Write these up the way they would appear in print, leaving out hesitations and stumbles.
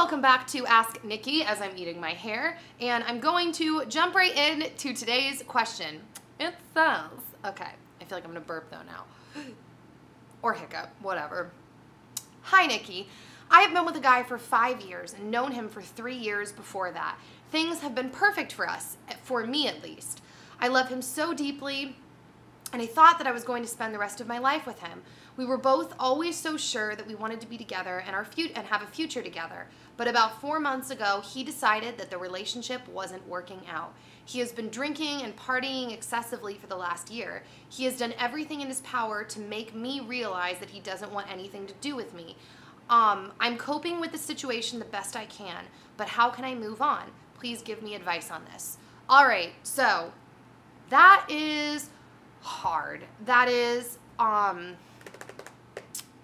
welcome back to Ask Nikki as I'm eating my hair, and I'm going to jump right in to today's question. It says, okay, I feel like I'm gonna burp though now, or hiccup, whatever. Hi Nikki, I have been with a guy for 5 years and known him for 3 years before that. Things have been perfect for us, for me at least. I love him so deeply, and I thought that I was going to spend the rest of my life with him. We were both always so sure that we wanted to be together and have a future together. But about 4 months ago, he decided that the relationship wasn't working out. He has been drinking and partying excessively for the last year. He has done everything in his power to make me realize that he doesn't want anything to do with me. I'm coping with the situation the best I can, but how can I move on? Please give me advice on this. All right, so that is hard. That is,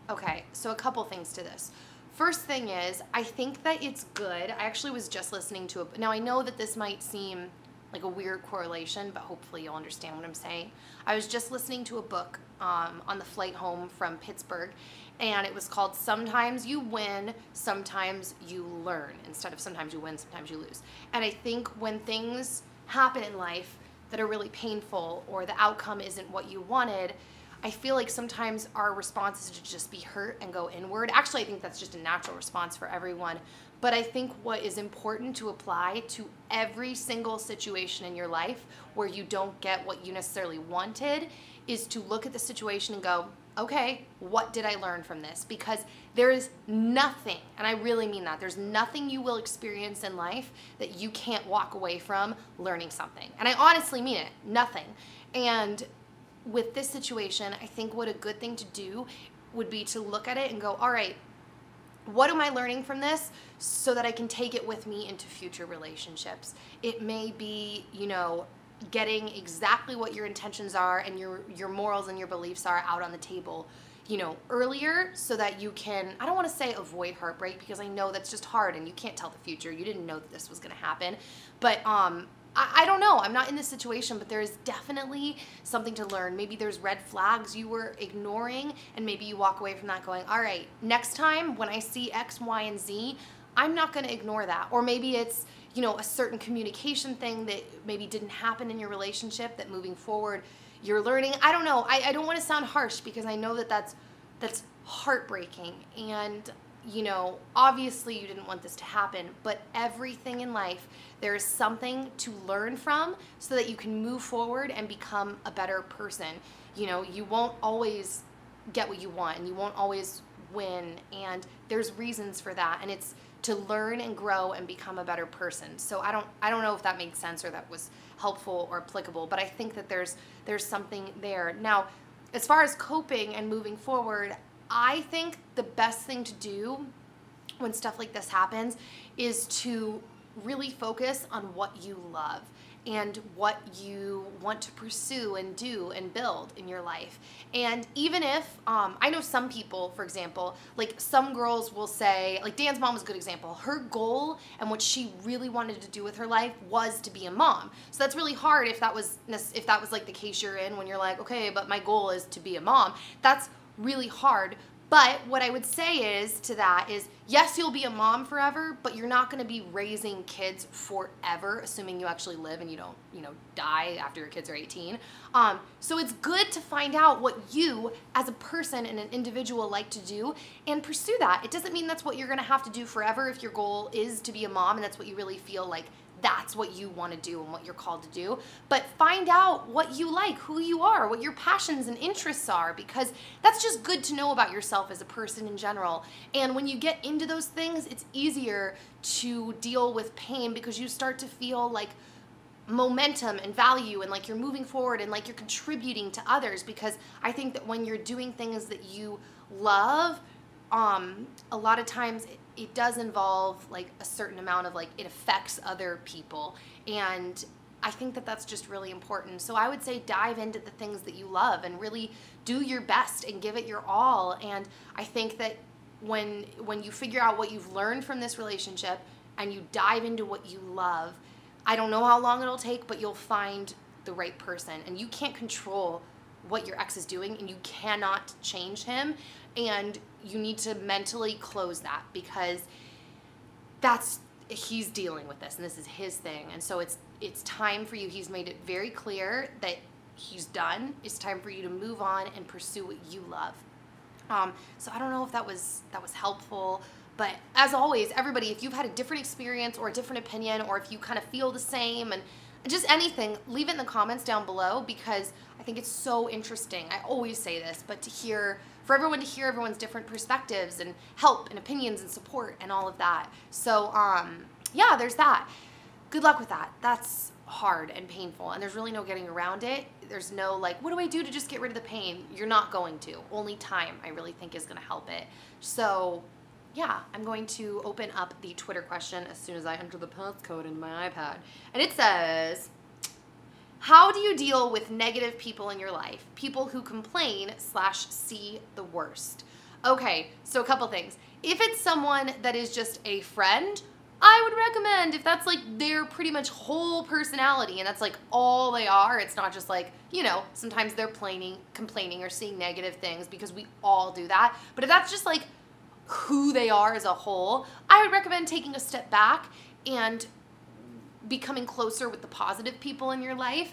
okay, so a couple things to this. First thing is, I think that it's good. I actually was just listening to now I know that this might seem like a weird correlation, but hopefully you'll understand what I'm saying. I was just listening to a book on the flight home from Pittsburgh, and it was called Sometimes You Win, Sometimes You Learn, instead of Sometimes You Win, Sometimes You Lose. And I think when things happen in life that are really painful or the outcome isn't what you wanted, I feel like sometimes our response is to just be hurt and go inward. Actually, I think that's just a natural response for everyone. But I think what is important to apply to every single situation in your life where you don't get what you necessarily wanted is to look at the situation and go, okay, what did I learn from this? Because there is nothing, and I really mean that, there's nothing you will experience in life that you can't walk away from learning something. And I honestly mean it, nothing. And with this situation, I think what a good thing to do would be to look at it and go, all right, what am I learning from this so that I can take it with me into future relationships? It may be, you know, getting exactly what your intentions are and your morals and your beliefs are out on the table, you know, earlier, so that you can, I don't want to say avoid heartbreak, because I know that's just hard and you can't tell the future. You didn't know that this was going to happen. But I don't know. I'm not in this situation, but there is definitely something to learn. Maybe there's red flags you were ignoring, and maybe you walk away from that going, all right, next time when I see X, Y, and Z, I'm not going to ignore that. Or maybe it's, you know, a certain communication thing that maybe didn't happen in your relationship that moving forward you're learning. I don't know. I don't want to sound harsh, because I know that that's heartbreaking, and you know, obviously you didn't want this to happen, but everything in life, there is something to learn from so that you can move forward and become a better person. You know, you won't always get what you want, and you won't always win, and there's reasons for that, and it's to learn and grow and become a better person. So I don't know if that made sense or that was helpful or applicable, but I think that there's something there. Now, as far as coping and moving forward, I think the best thing to do when stuff like this happens is to really focus on what you love and what you want to pursue and do and build in your life. And even if, I know some people, for example, like some girls will say, like Dan's mom was a good example, her goal and what she really wanted to do with her life was to be a mom. So that's really hard if that was like the case you're in, when you're like, okay, but my goal is to be a mom. That's really hard. But what I would say is to that is, yes, you'll be a mom forever, but you're not going to be raising kids forever, assuming you actually live and you don't, you know, die after your kids are 18. So it's good to find out what you as a person and an individual like to do and pursue that. It doesn't mean that's what you're going to have to do forever if your goal is to be a mom and that's what you really feel like that's what you want to do and what you're called to do. But find out what you like, who you are, what your passions and interests are, because that's just good to know about yourself as a person in general. And when you get into those things, it's easier to deal with pain, because you start to feel like momentum and value, and like you're moving forward and like you're contributing to others. Because I think that when you're doing things that you love, a lot of times it does involve like a certain amount of like, it affects other people, and I think that that's just really important. So I would say dive into the things that you love and really do your best and give it your all. And I think that when you figure out what you've learned from this relationship and you dive into what you love, I don't know how long it'll take, but you'll find the right person. And you can't control what your ex is doing, and you cannot change him, and you need to mentally close that, because he's dealing with this, and this is his thing. And so it's time for you. He's made it very clear that he's done. It's time for you to move on and pursue what you love. So I don't know if that was helpful, but as always, everybody, if you've had a different experience or a different opinion, or if you kind of feel the same and just anything, leave it in the comments down below, because I think it's so interesting. I always say this, but for everyone to hear everyone's different perspectives and help and opinions and support and all of that. So yeah, there's that. Good luck with that. That's hard and painful, and there's really no getting around it. There's no like, what do I do to just get rid of the pain? You're not going to. Only time, I really think, is going to help it. So yeah, I'm going to open up the Twitter question as soon as I enter the passcode into my iPad. And it says, how do you deal with negative people in your life? People who complain / see the worst. Okay, so a couple things. If it's someone that is just a friend, I would recommend, if that's like their pretty much whole personality and that's like all they are, it's not just like, you know, sometimes they're complaining or seeing negative things, because we all do that. But if that's just like who they are as a whole, I would recommend taking a step back and becoming closer with the positive people in your life,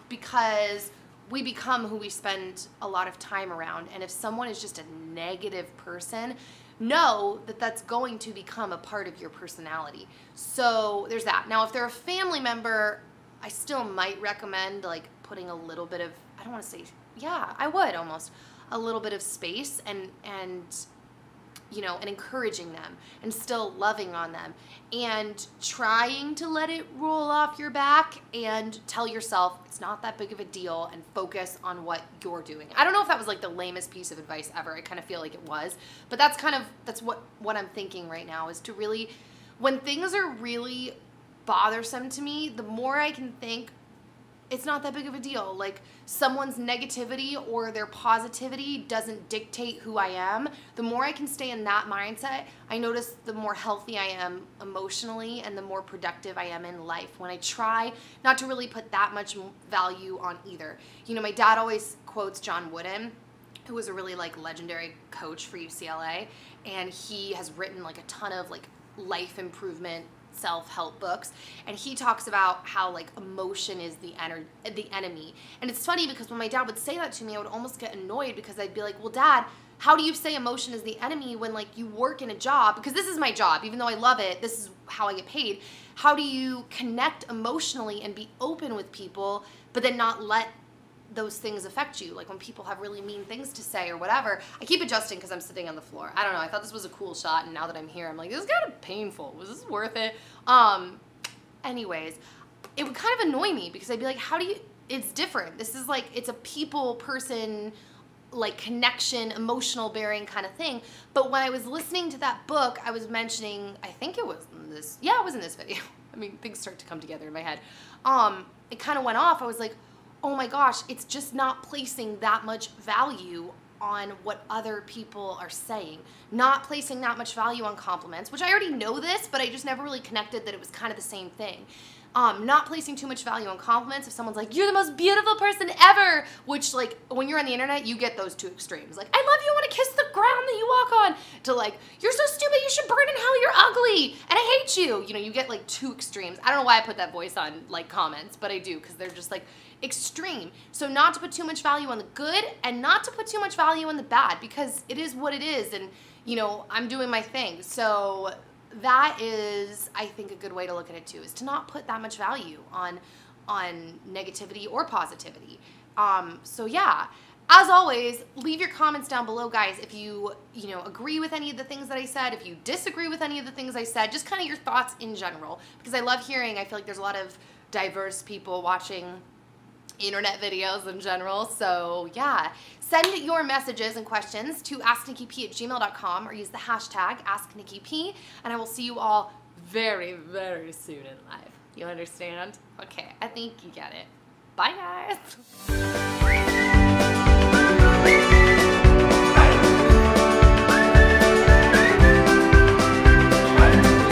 because we become who we spend a lot of time around. And if someone is just a negative person, know that that's going to become a part of your personality. So there's that. Now, if they're a family member, I still might recommend like putting a little bit of, I don't want to say, yeah, I would almost, a little bit of space and you know, and encouraging them and still loving on them and trying to let it roll off your back and tell yourself it's not that big of a deal and focus on what you're doing. I don't know if that was like the lamest piece of advice ever. I kind of feel like it was, but that's what I'm thinking right now, is to really, when things are really bothersome to me, the more I can think, it's not that big of a deal. Like, someone's negativity or their positivity doesn't dictate who I am. The more I can stay in that mindset, I notice the more healthy I am emotionally and the more productive I am in life, when I try not to really put that much value on either. You know, my dad always quotes John Wooden, who was a really like legendary coach for UCLA, and he has written like a ton of like life improvement self-help books, and he talks about how like emotion is the enemy. And it's funny, because when my dad would say that to me, I would almost get annoyed, because I'd be like, well, Dad, how do you say emotion is the enemy when like you work in a job? Because this is my job, even though I love it, this is how I get paid. How do you connect emotionally and be open with people, but then not let those things affect you? Like when people have really mean things to say or whatever. I keep adjusting because I'm sitting on the floor. I don't know. I thought this was a cool shot, and now that I'm here, I'm like, this is kind of painful. Was this worth it? Anyways, it would kind of annoy me, because I'd be like, how do you, it's different. This is like, it's a people person, like connection, emotional bearing kind of thing. But when I was listening to that book, I was mentioning, I think it was in this, yeah, it was in this video. I mean, things start to come together in my head. It kind of went off. I was like, oh my gosh, it's just not placing that much value on what other people are saying. Not placing that much value on compliments, which I already know this, but I just never really connected that it was kind of the same thing. Not placing too much value on compliments. If someone's like, you're the most beautiful person ever, which like when you're on the internet, you get those two extremes. Like, I love you, I want to kiss the ground that you walk on, to like, you're so stupid, you should burn in hell, you're ugly, and I hate you. You know, you get like two extremes. I don't know why I put that voice on like comments, but I do, because they're just like extreme. So not to put too much value on the good and not to put too much value on the bad, because it is what it is, and you know, I'm doing my thing. So that is, I think, a good way to look at it too, is to not put that much value on negativity or positivity. So yeah, as always, leave your comments down below, guys, if you know, agree with any of the things that I said, if you disagree with any of the things I said, just kind of your thoughts in general, because I love hearing, I feel like there's a lot of diverse people watching internet videos in general. So yeah, send your messages and questions to asknikkip@gmail.com or use the hashtag Asknikkip, and I will see you all very, very soon in live. You understand? Okay, I think you get it. Bye, guys.